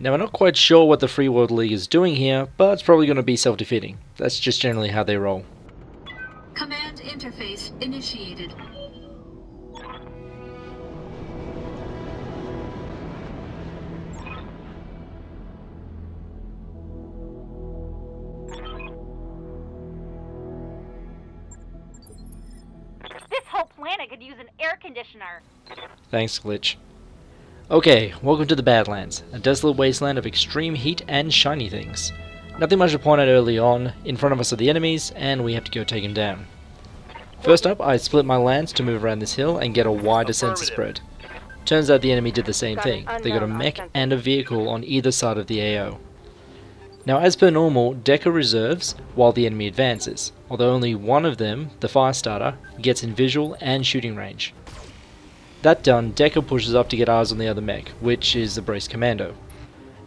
Now we're not quite sure what the Free World League is doing here, but it's probably going to be self-defeating. That's just generally how they roll. Command interface initiated. This whole planet could use an air conditioner. Thanks, Glitch. Okay, welcome to the Badlands, a desolate wasteland of extreme heat and shiny things. Nothing much to point out early on. In front of us are the enemies, and we have to go take them down. First up, I split my lands to move around this hill and get a wider sensor spread. Turns out the enemy did the same thing. They got a mech and a vehicle on either side of the AO. Now, as per normal, Decker reserves while the enemy advances, although only one of them, the Firestarter, gets in visual and shooting range. That done, Decker pushes up to get eyes on the other mech, which is the Brace Commando.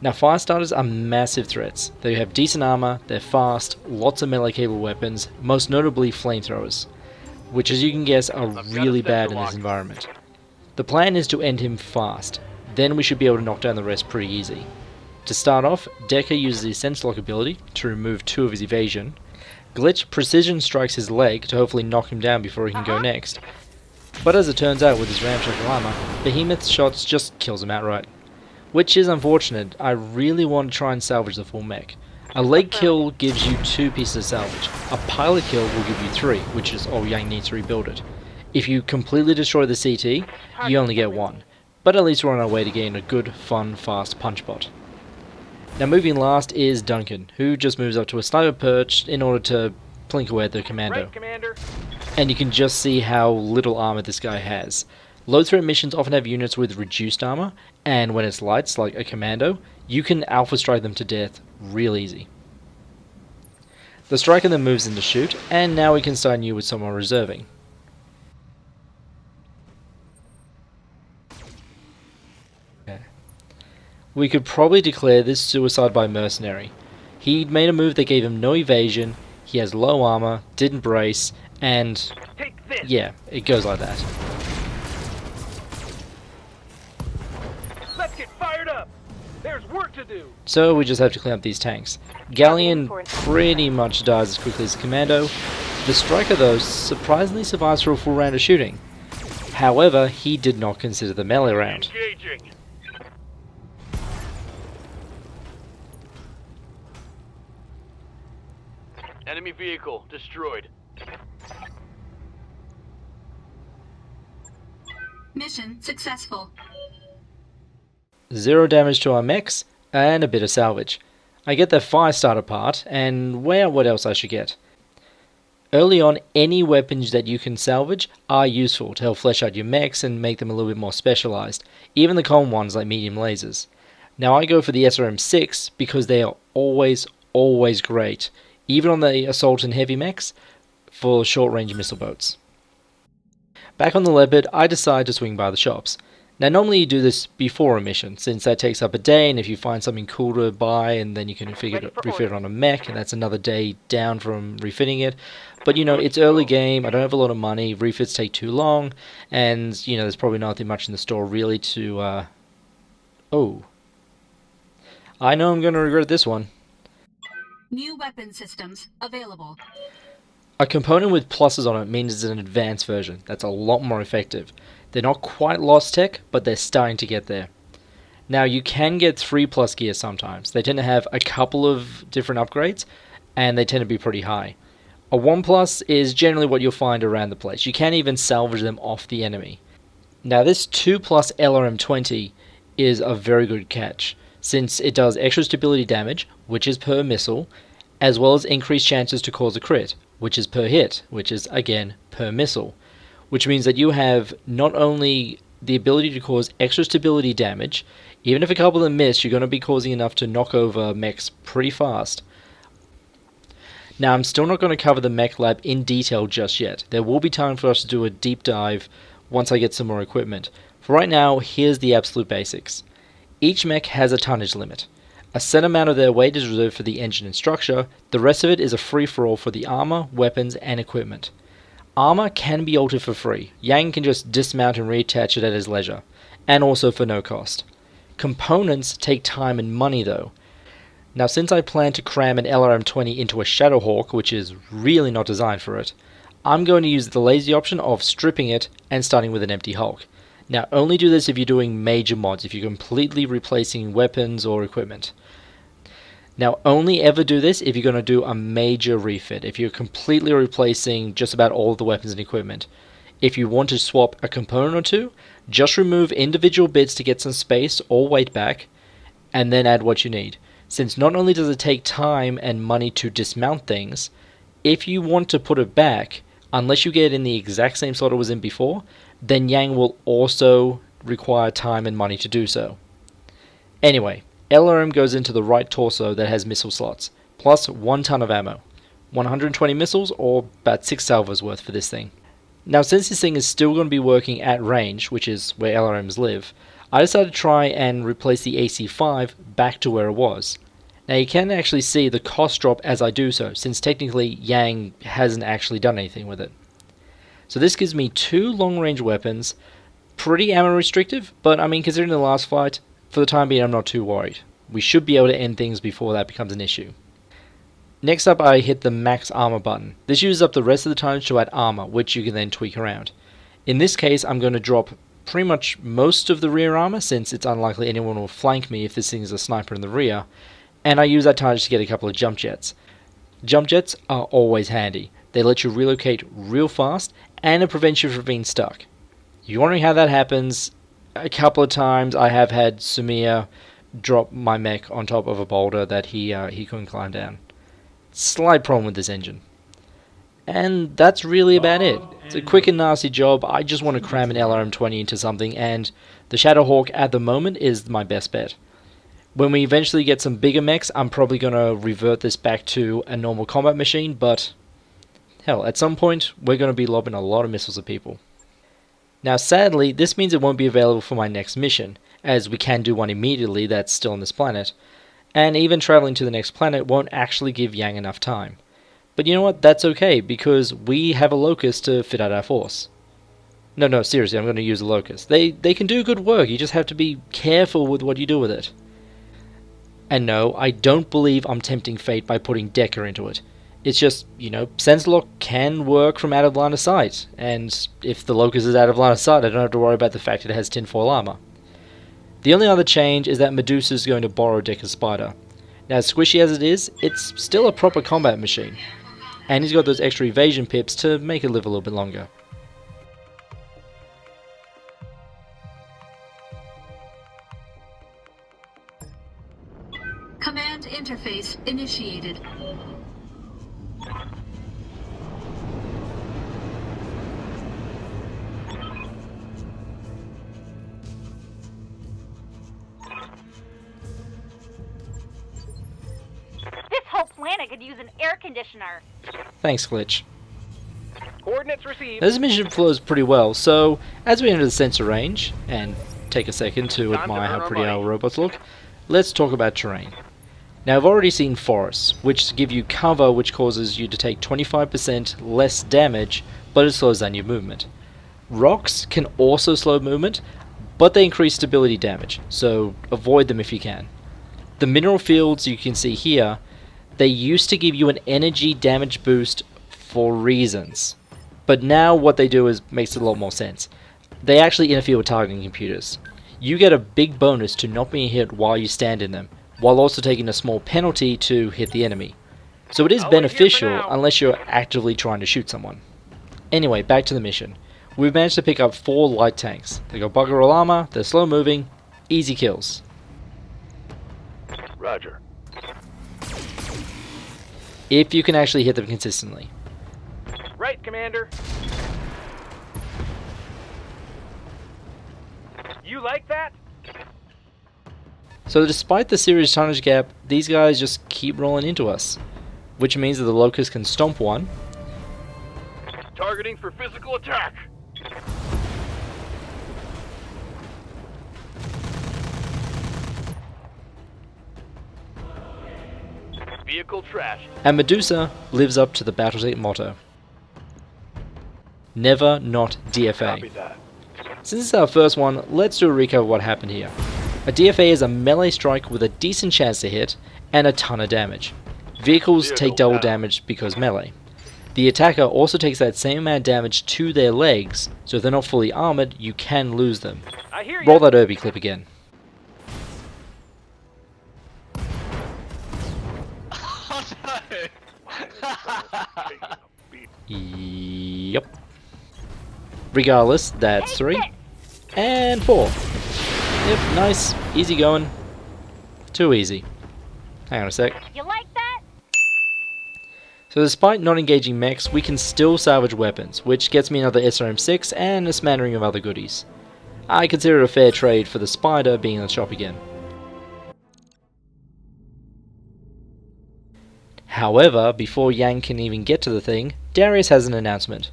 Now, Firestarters are massive threats. They have decent armor, they're fast, lots of melee-capable weapons, most notably flamethrowers, which as you can guess are really bad in this environment. The plan is to end him fast, then we should be able to knock down the rest pretty easy. To start off, Decker uses his Sense Lock ability to remove 2 of his evasion. Glitch precision strikes his leg to hopefully knock him down before he can go next. But as it turns out with his ramshackle armor, Behemoth's shots just kills him outright. Which is unfortunate. I really want to try and salvage the full mech. A leg kill gives you 2 pieces of salvage. A pilot kill will give you 3, which is all Yang needs to rebuild it. If you completely destroy the CT, you only get 1. But at least we're on our way to gain a good, fun, fast punch bot. Now moving last is Duncan, who just moves up to a sniper perch in order to plink away at the commando. Right, Commander. And you can just see how little armor this guy has. Low threat missions often have units with reduced armor, and when it's lights, like a commando, you can alpha strike them to death real easy. The striker then moves in to shoot, and now we can start new with someone reserving. Okay. We could probably declare this suicide by mercenary. He made a move that gave him no evasion, he has low armor, didn't brace, and yeah, it goes like that. Let's get fired up. There's work to do. So we just have to clean up these tanks. Galleon pretty much dies as quickly as Commando. The Striker though surprisingly survives for a full round of shooting. However, he did not consider the melee round. Engaging. Enemy vehicle destroyed. Mission successful. 0 damage to our mechs, and a bit of salvage. I get the Firestarter part, and weigh out what else I should get. Early on, any weapons that you can salvage are useful to help flesh out your mechs and make them a little bit more specialized, even the common ones like medium lasers. Now I go for the SRM-6 because they are always great, even on the assault and heavy mechs, for short-range missile boats. Back on the Leopard, I decide to swing by the shops. Now normally you do this before a mission, since that takes up a day, and if you find something cool to buy, and then you can refit it on a mech, and that's another day down from refitting it. But you know, it's early game, I don't have a lot of money, refits take too long, and you know, there's probably nothing much in the store really to, Oh. I know I'm going to regret this one. New weapon systems available. A component with pluses on it means it's an advanced version that's a lot more effective. They're not quite lost tech, but they're starting to get there. Now you can get 3+ gear sometimes. They tend to have a couple of different upgrades, and they tend to be pretty high. A 1+ is generally what you'll find around the place. You can even salvage them off the enemy. Now this 2+ LRM-20 is a very good catch, since it does extra stability damage, which is per missile, as well as increased chances to cause a crit, which is per hit, which is again per missile. Which means that you have not only the ability to cause extra stability damage, even if a couple of them miss, you're going to be causing enough to knock over mechs pretty fast. Now I'm still not going to cover the mech lab in detail just yet. There will be time for us to do a deep dive once I get some more equipment. For right now, here's the absolute basics. Each mech has a tonnage limit. A set amount of their weight is reserved for the engine and structure, the rest of it is a free-for-all for the armor, weapons, and equipment. Armor can be altered for free. Yang can just dismount and reattach it at his leisure, and also for no cost. Components take time and money though. Now since I plan to cram an LRM-20 into a Shadowhawk, which is really not designed for it, I'm going to use the lazy option of stripping it and starting with an empty hulk. Now only do this if you're doing major mods, if you're completely replacing weapons or equipment. Now only ever do this if you're going to do a major refit, if you're completely replacing just about all of the weapons and equipment. If you want to swap a component or two, just remove individual bits to get some space or weight back, and then add what you need. Since not only does it take time and money to dismount things, if you want to put it back, unless you get it in the exact same slot it was in before, then Yang will also require time and money to do so. Anyway, LRM goes into the right torso that has missile slots, plus 1 ton of ammo. 120 missiles, or about 6 salvos worth for this thing. Now since this thing is still going to be working at range, which is where LRMs live, I decided to try and replace the AC-5 back to where it was. Now you can actually see the cost drop as I do so, since technically Yang hasn't actually done anything with it. So this gives me 2 long-range weapons, pretty ammo restrictive, but I mean considering the last fight, for the time being I'm not too worried. We should be able to end things before that becomes an issue. Next up I hit the max armor button. This uses up the rest of the tonnage to add armor, which you can then tweak around. In this case I'm going to drop pretty much most of the rear armor, since it's unlikely anyone will flank me if this thing is a sniper in the rear, and I use that tonnage to get a couple of jump jets. Jump jets are always handy. They let you relocate real fast, and it prevents you from being stuck. You're wondering how that happens? A couple of times I have had Sumia drop my mech on top of a boulder that he couldn't climb down. Slight problem with this engine. And that's really about it. It's a quick and nasty job. I just want to cram an LRM-20 into something, and the Shadowhawk at the moment is my best bet. When we eventually get some bigger mechs, I'm probably going to revert this back to a normal combat machine, but hell, at some point we're going to be lobbing a lot of missiles at people. Now sadly, this means it won't be available for my next mission, as we can do one immediately that's still on this planet, and even traveling to the next planet won't actually give Yang enough time. But you know what, that's okay, because we have a Locust to fit out our force. No, seriously, I'm going to use a Locust. They can do good work, you just have to be careful with what you do with it. And no, I don't believe I'm tempting fate by putting Decker into it. It's just, Sensor Lock can work from out of line of sight, and if the Locust is out of line of sight, I don't have to worry about the fact that it has tinfoil armor. The only other change is that Medusa is going to borrow Decker's Spider. Now, as squishy as it is, it's still a proper combat machine, and he's got those extra evasion pips to make it live a little bit longer. Command interface initiated. This whole planet could use an air conditioner. Thanks, Glitch. Coordinates received. This mission flows pretty well, so as we enter the sensor range, and take a second to Time to admire earn how our pretty money. our robots look, let's talk about terrain. Now I've already seen forests, which give you cover which causes you to take 25% less damage, but it slows down your movement. Rocks can also slow movement, but they increase stability damage, so avoid them if you can. The mineral fields you can see here, they used to give you an energy damage boost for reasons, but now what they do is makes a lot more sense. They actually interfere with targeting computers. You get a big bonus to not being hit while you stand in them, while also taking a small penalty to hit the enemy. So it is I'll wait here for beneficial now. unless you're actively trying to shoot someone. Anyway, back to the mission. We've managed to pick up 4 light tanks. They got bugger all armor, they're slow moving, easy kills. Roger. If you can actually hit them consistently. Right, Commander. You like that? So despite the serious tonnage gap, these guys just keep rolling into us. Which means that the Locust can stomp one. Targeting for physical attack. Vehicle trash. And Medusa lives up to the BattleTech motto. Never not Copy DFA. that. Since it's our first one, let's do a recap of what happened here. A DFA is a melee strike with a decent chance to hit and a ton of damage. Vehicles take double damage because melee. The attacker also takes that same amount of damage to their legs, so if they're not fully armoured, you can lose them. I hear Roll you. that Irby clip again. Oh no! Yep. Regardless, that's 3. And 4. Yep, nice. Easy going. Too easy. Hang on a sec. You like that? So despite not engaging mechs, we can still salvage weapons, which gets me another SRM6 and a smattering of other goodies. I consider it a fair trade for the Spider being in the shop again. However, before Yang can even get to the thing, Darius has an announcement.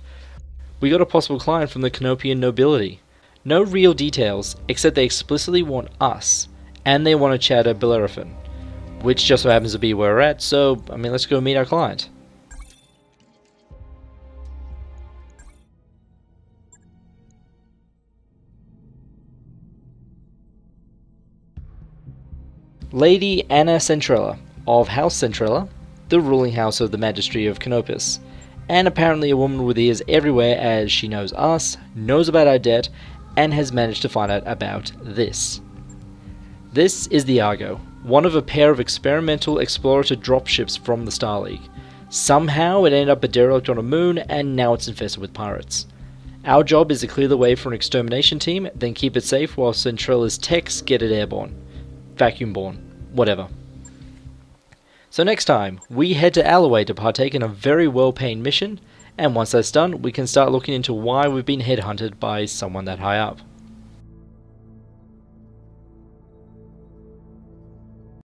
We got a possible client from the Canopian nobility. No real details, except they explicitly want us, and they want to chat at Bellerophon, which just so happens to be where we're at, so, let's go meet our client. Lady Anna Centrella, of House Centrella, the ruling house of the Magistry of Canopus, and apparently a woman with ears everywhere as she knows us, knows about our debt, and has managed to find out about this. This is the Argo, one of a pair of experimental explorator dropships from the Star League. Somehow it ended up a derelict on a moon, and now it's infested with pirates. Our job is to clear the way for an extermination team, then keep it safe while Centrella's techs get it airborne. Vacuum-borne. Whatever. So next time, we head to Alloway to partake in a very well-paying mission, and once that's done, we can start looking into why we've been headhunted by someone that high up.